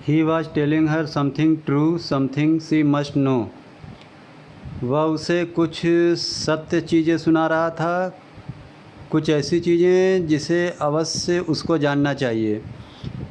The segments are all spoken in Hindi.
He was telling her something true, something she must know. वह उसे कुछ सत्य चीज़ें सुना रहा था, कुछ ऐसी चीज़ें जिसे अवश्य उसको जानना चाहिए।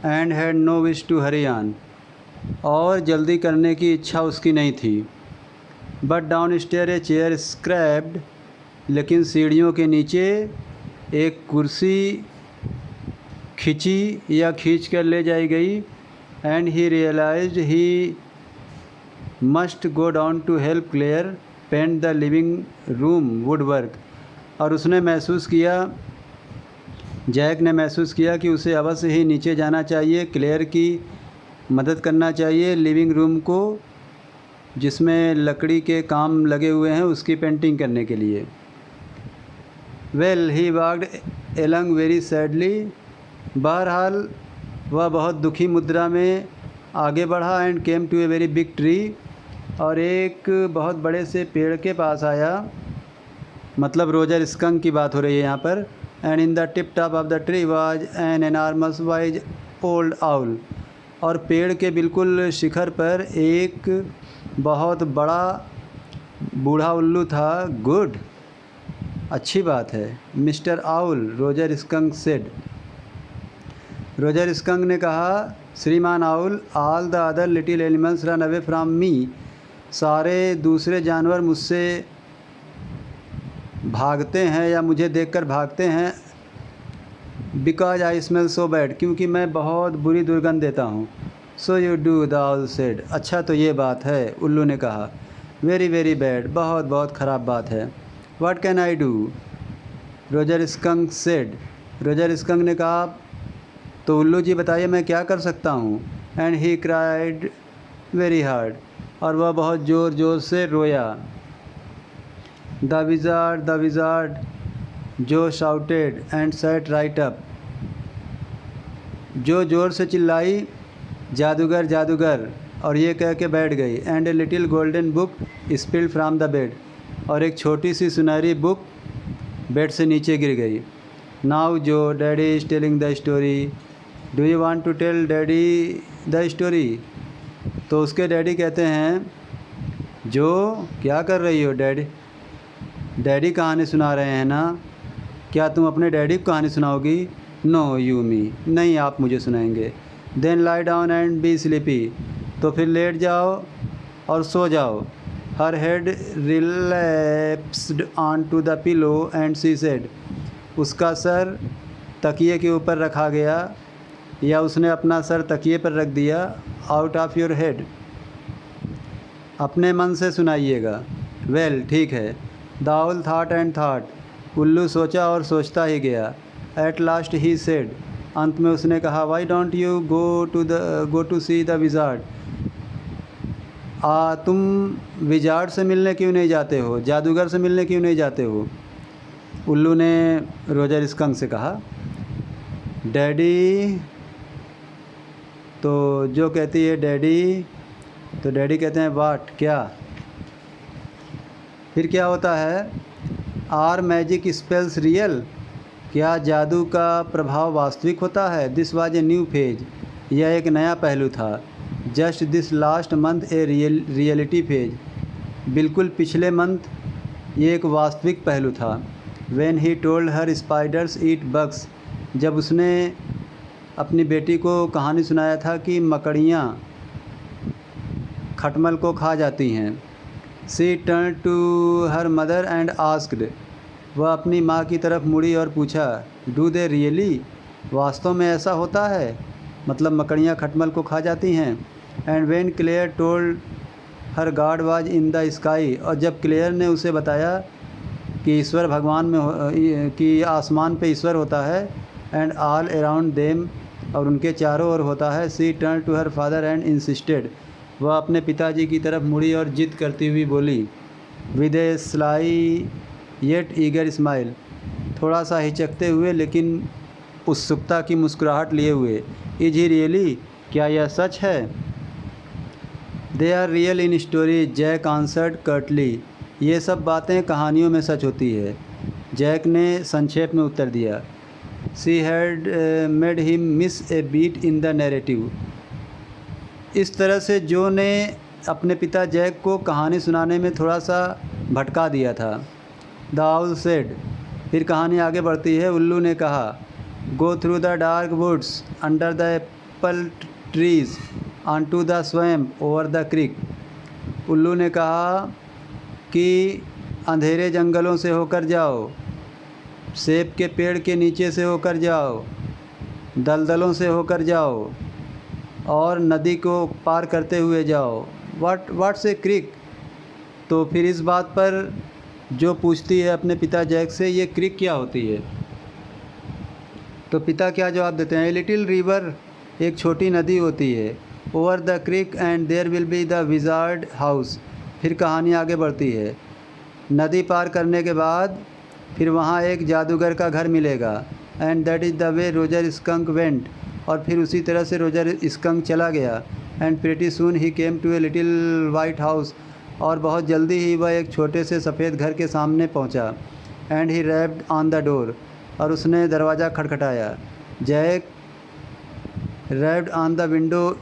And had no wish to hurry on, और जल्दी करने की इच्छा उसकी नहीं थी। But down stair a chair scraped, लेकिन सीढ़ियों के नीचे एक कुर्सी खिंची या खींच कर ले जाई गई। And he realized he must go down to help Claire paint the living room woodwork. और उसने महसूस किया, जैक ने महसूस किया कि उसे अवश्य ही नीचे जाना चाहिए, क्लेयर की मदद करना चाहिए लिविंग रूम को, जिसमें लकड़ी के काम लगे हुए हैं, उसकी पेंटिंग करने के लिए। Well he walked along very sadly. बहरहाल वह बहुत दुखी मुद्रा में आगे बढ़ा। And came to a very big tree, और एक बहुत बड़े से पेड़ के पास आया, मतलब रोजर स्कंक की बात हो रही है यहाँ पर। And in the tip top of the tree was an एनार्मस wise old owl, और पेड़ के बिल्कुल शिखर पर एक बहुत बड़ा बूढ़ा उल्लू था। गुड, अच्छी बात है। Mister owl, Roger skunk said. Roger skunk ने कहा, श्रीमान owl, all the other little animals run away from me. सारे दूसरे जानवर मुझसे भागते हैं या मुझे देखकर भागते हैं। Because I smell so bad, क्योंकि मैं बहुत बुरी दुर्गंध देता हूँ। So you do, the owl said. अच्छा तो ये बात है, उल्लू ने कहा। वेरी वेरी बैड, बहुत बहुत ख़राब बात है। What can I do, Roger skunk said. Roger skunk ने कहा, तो उल्लू जी बताइए मैं क्या कर सकता हूँ। And he cried very hard, और वह बहुत ज़ोर ज़ोर से रोया। द विज़ार्ड जो shouted and set right up. जो ज़ोर से चिल्लाई, जादूगर जादूगर, और ये कह के बैठ गई। And a little golden book spilled from the bed, और एक छोटी सी सुनहरी बुक बेड से नीचे गिर गई। Now Jo daddy is telling the story, do you want to tell daddy the story. तो उसके डैडी कहते हैं, जो क्या कर रही हो डैडी, डैडी कहानी सुना रहे हैं ना, क्या तुम अपने डैडी को कहानी सुनाओगी। नो यू मी, नहीं आप मुझे सुनाएंगे। Then lie down and be sleepy, तो फिर लेट जाओ और सो जाओ। Her head relapsed on to the pillow and she said, उसका सर तकिए के ऊपर रखा गया, या उसने अपना सर तकिए पर रख दिया। आउट ऑफ योर हेड, अपने मन से सुनाइएगा। वेल ठीक है। The owl thought and thought, उल्लू सोचा और सोचता ही गया। एट लास्ट ही सेड, अंत में उसने कहा, why don't you go to see the wizard. तुम विज़ार्ड से मिलने क्यों नहीं जाते हो, जादूगर से मिलने क्यों नहीं जाते हो। उल्लू ने रोजर स्कंक से कहा। डैडी, तो जो कहती है डैडी, तो डैडी कहते हैं वाट, क्या। फिर क्या होता है, आर मैजिक स्पेल्स रियल, क्या जादू का प्रभाव वास्तविक होता है। This was a new phase, यह एक नया पहलू था। Just this last month a reality phase, बिल्कुल पिछले मंथ ये एक वास्तविक पहलू था। When he told her spiders eat bugs, जब उसने अपनी बेटी को कहानी सुनाया था कि मकड़ियाँ खटमल को खा जाती हैं। She turn to her mother and asked, वह अपनी माँ की तरफ मुड़ी और पूछा, डू दे रियली, वास्तव में ऐसा होता है, मतलब मकड़ियाँ खटमल को खा जाती हैं। And when Claire told her God was in the sky, और जब क्लेयर ने उसे बताया कि ईश्वर भगवान में कि आसमान पे ईश्वर होता है। एंड ऑल अराउंड देम, और उनके चारों ओर होता है। She turn to her father and insisted, वह अपने पिताजी की तरफ मुड़ी और जिद करती हुई बोली, with A sly yet eager smile, थोड़ा सा हिचकते हुए लेकिन उत्सुकता की मुस्कुराहट लिए हुए, इज ही रियली, क्या यह सच है। They are real in story, Jack answered curtly, ये सब बातें कहानियों में सच होती है, जैक ने संक्षेप में उत्तर दिया। She had made him miss a beat in the narrative, इस तरह से जो ने अपने पिता जैक को कहानी सुनाने में थोड़ा सा भटका दिया था। द आउल सेड, फिर कहानी आगे बढ़ती है। उल्लू ने कहा, go through the dark woods under the apple trees on to the swamp over the creek. उल्लू ने कहा कि अंधेरे जंगलों से होकर जाओ, सेब के पेड़ के नीचे से होकर जाओ, दलदलों से होकर जाओ और नदी को पार करते हुए जाओ। व्हाट्स ए क्रिक? तो फिर इस बात पर जो पूछती है अपने पिता जैक से, ये क्रिक क्या होती है? तो पिता क्या जवाब देते हैं? ए लिटिल रिवर, एक छोटी नदी होती है। Over the creek and there will be the wizard house. फिर कहानी आगे बढ़ती है। नदी पार करने के बाद फिर वहाँ एक जादूगर का घर मिलेगा। And that is the way Roger Skunk went. और फिर उसी तरह से रोजर स्कंक चला गया। And pretty soon he came to a little white house. और बहुत जल्दी ही वह एक छोटे से सफ़ेद घर के सामने पहुंचा। And he rapped on the door, और उसने दरवाज़ा खटखटाया। Jack rapped on the window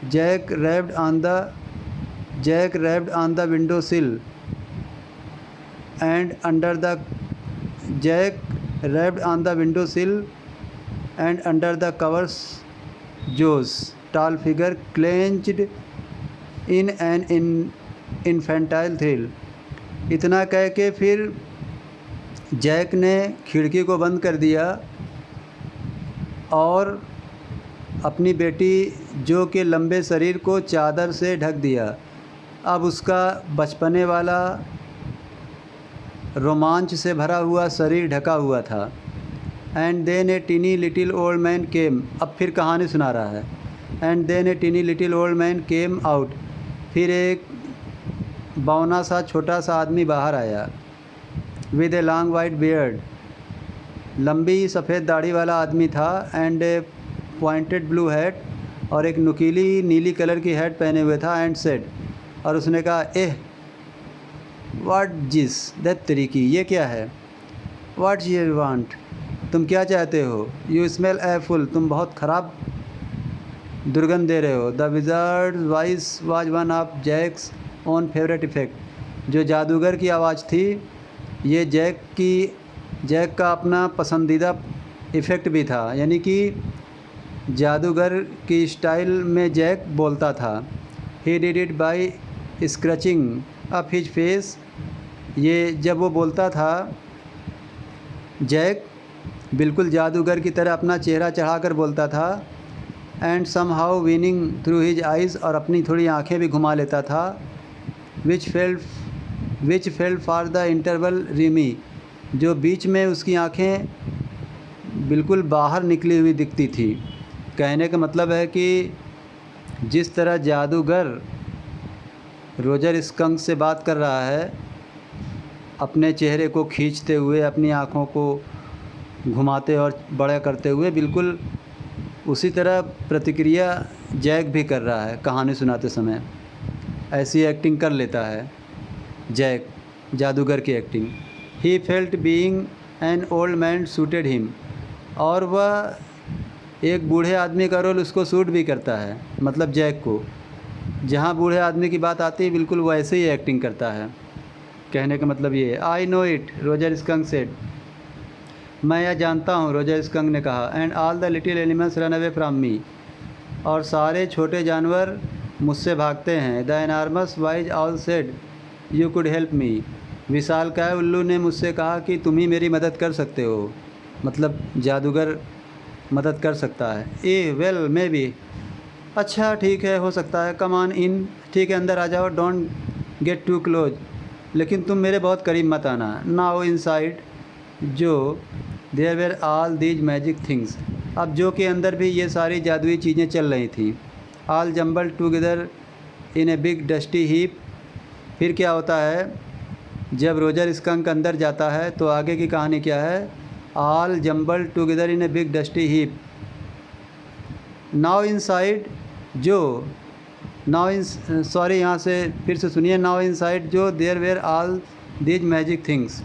Jack rapped on the window sill and under the Jack rapped on the window sill and under the covers Jo's tall figure clenched in an infantile thrill. इतना कह के फिर जैक ने खिड़की को बंद कर दिया और अपनी बेटी जो के लंबे शरीर को चादर से ढक दिया। अब उसका बचपने वाला रोमांच से भरा हुआ शरीर ढका हुआ था। And then a tiny little old man came. अब फिर कहानी सुना रहा है। And then a tiny little old man came out. फिर एक बौना सा छोटा सा आदमी बाहर आया। With a long white beard, लंबी सफ़ेद दाढ़ी वाला आदमी था। And a pointed blue hat, और एक नुकीली नीली कलर की हैट पहने हुए था। एंड सेड, और उसने कहा, एह वाट जिस दैट तरीकी, ये क्या है? वाट यू वांट, तुम क्या चाहते हो? यू स्मेल ए फुल, तुम बहुत ख़राब दुर्गंध दे रहे हो। The wizard voice was one of Jack's own favourite effect. जो जादूगर की आवाज़ थी, ये जैक का अपना पसंदीदा इफ़ेक्ट भी था। यानी कि जादूगर की स्टाइल में जैक बोलता था। He did it by scrunching up his face. ये जब वो बोलता था, जैक बिल्कुल जादूगर की तरह अपना चेहरा चढ़ाकर बोलता था। And somehow winking through his eyes, और अपनी थोड़ी आँखें भी घुमा लेता था। Which felt for the interval रिमी, जो बीच में उसकी आँखें बिल्कुल बाहर निकली हुई दिखती थी। कहने का मतलब है कि जिस तरह जादूगर रोजर स्कंक से बात कर रहा है, अपने चेहरे को खींचते हुए, अपनी आँखों को घुमाते और बड़ा करते हुए, बिल्कुल उसी तरह प्रतिक्रिया जैक भी कर रहा है कहानी सुनाते समय। ऐसी एक्टिंग कर लेता है जैक, जादूगर की acting. He felt being an old man suited him, और वह एक बूढ़े आदमी का रोल उसको सूट भी करता है, मतलब जैक को। जहाँ बूढ़े आदमी की बात आती है, बिल्कुल वैसे ही एक्टिंग करता है। कहने का मतलब ये है। I know it, Roger skunk said, मैं यह जानता हूँ, रोजर स्कंक ने कहा। And all the little animals run away from me, और सारे छोटे जानवर मुझसे भागते हैं। The एनार्मस wise owl said, you could help me. विशालकाय उल्लू ने मुझसे कहा कि तुम ही मेरी मदद कर सकते हो, मतलब जादूगर मदद कर सकता है। ए वेल मे बी, अच्छा ठीक है, हो सकता है। कम ऑन इन, ठीक है अंदर आ जाओ। डोंट गेट टू क्लोज, लेकिन तुम मेरे बहुत करीब मत आना। Now inside Jo there were all these magic things, अब जो के अंदर भी ये सारी जादुई चीज़ें चल रही थी। All jumble together in a big dusty heap. फिर क्या होता है जब रोजर स्कंक अंदर जाता है, तो आगे की कहानी क्या है? All jumble together in a big dusty heap. Now inside Jo, यहाँ से फिर से सुनिए। Now inside Jo there were all these magic things.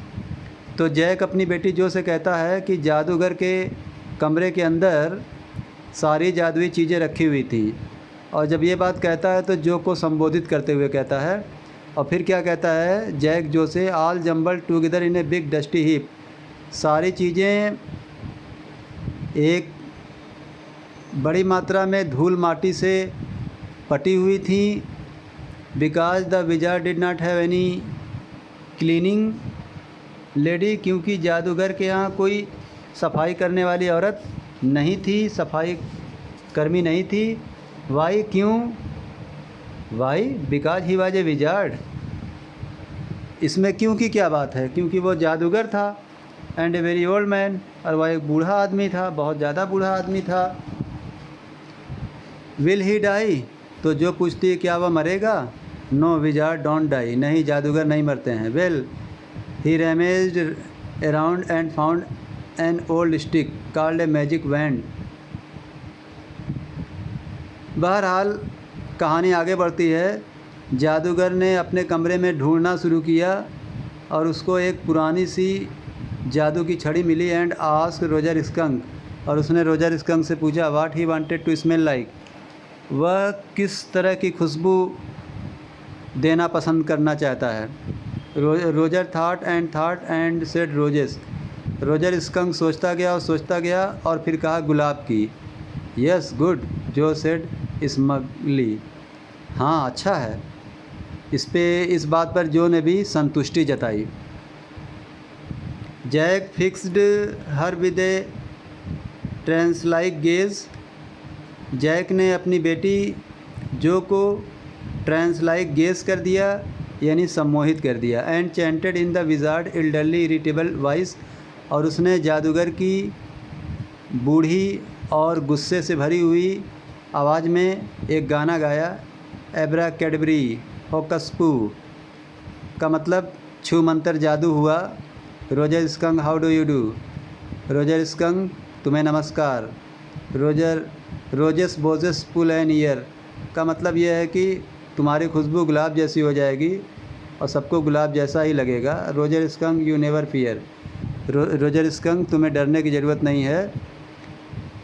तो जैक अपनी बेटी जो से कहता है कि जादूगर के कमरे के अंदर सारी जादुई चीज़ें रखी हुई थी। और जब ये बात कहता है तो जो को संबोधित करते हुए कहता है। और फिर क्या कहता है, जैक जो से all jumble together in a big dusty heap, सारी चीज़ें एक बड़ी मात्रा में धूल माटी से पटी हुई थी। Because the wizard did not have any cleaning lady, क्योंकि जादूगर के यहाँ कोई सफाई करने वाली औरत नहीं थी, सफाई कर्मी नहीं थी। वाई, क्यों? Why because he was a wizard. इसमें क्यों की क्या बात है? क्योंकि वो जादूगर था। And a very old man, और वह एक बूढ़ा आदमी था, बहुत ज़्यादा बूढ़ा आदमी था। विल ही डाई, तो जो पूछती है क्या वह मरेगा? नो विजार्ड डोंट डाई, नहीं जादूगर नहीं मरते हैं। Well he rummaged around and found an old stick called a magic wand. बहरहाल कहानी आगे बढ़ती है। जादूगर ने अपने कमरे में ढूंढना शुरू किया और उसको एक पुरानी सी जादू की छड़ी मिली। एंड आस्क रोजर स्कंक, और उसने रोजर स्कंक से पूछा what he wanted to smell like, वह किस तरह की खुशबू देना पसंद करना चाहता है। Roger thought and said roses, Roger skunk सोचता गया और फिर कहा गुलाब की। यस गुड, जो सेड स्मगली, हाँ अच्छा है। इस बात पर जो ने भी संतुष्टि जताई। Jack fixed her with a trance like gaze, Jack ने अपनी बेटी जो को ट्रांस लाइक गेज कर दिया, यानी सम्मोहित कर दिया। And chanted in the wizard elderly irritable voice, और उसने जादूगर की बूढ़ी और गुस्से से भरी हुई आवाज़ में एक गाना गाया। एब्रा कैडबरी होकसपू, का मतलब छू मंतर जादू हुआ। Roger skunk how do you do, Roger skunk तुम्हें नमस्कार। रोजेस बोजेस पुल एन ईयर, का मतलब यह है कि तुम्हारी खुशबू गुलाब जैसी हो जाएगी और सबको गुलाब जैसा ही लगेगा। Roger skunk you never fear, Roger skunk तुम्हें डरने की ज़रूरत नहीं है।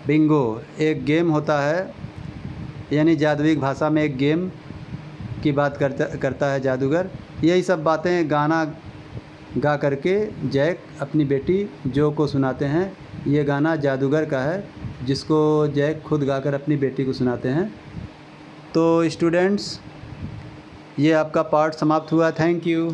बिंगो एक गेम होता है, यानी जादुई भाषा में एक गेम की बात करता है जादूगर। यही सब बातें गाना गा करके जैक अपनी बेटी जो को सुनाते हैं। ये गाना जादूगर का है जिसको जैक खुद गाकर अपनी बेटी को सुनाते हैं। तो स्टूडेंट्स, ये आपका पार्ट समाप्त हुआ। Thank you.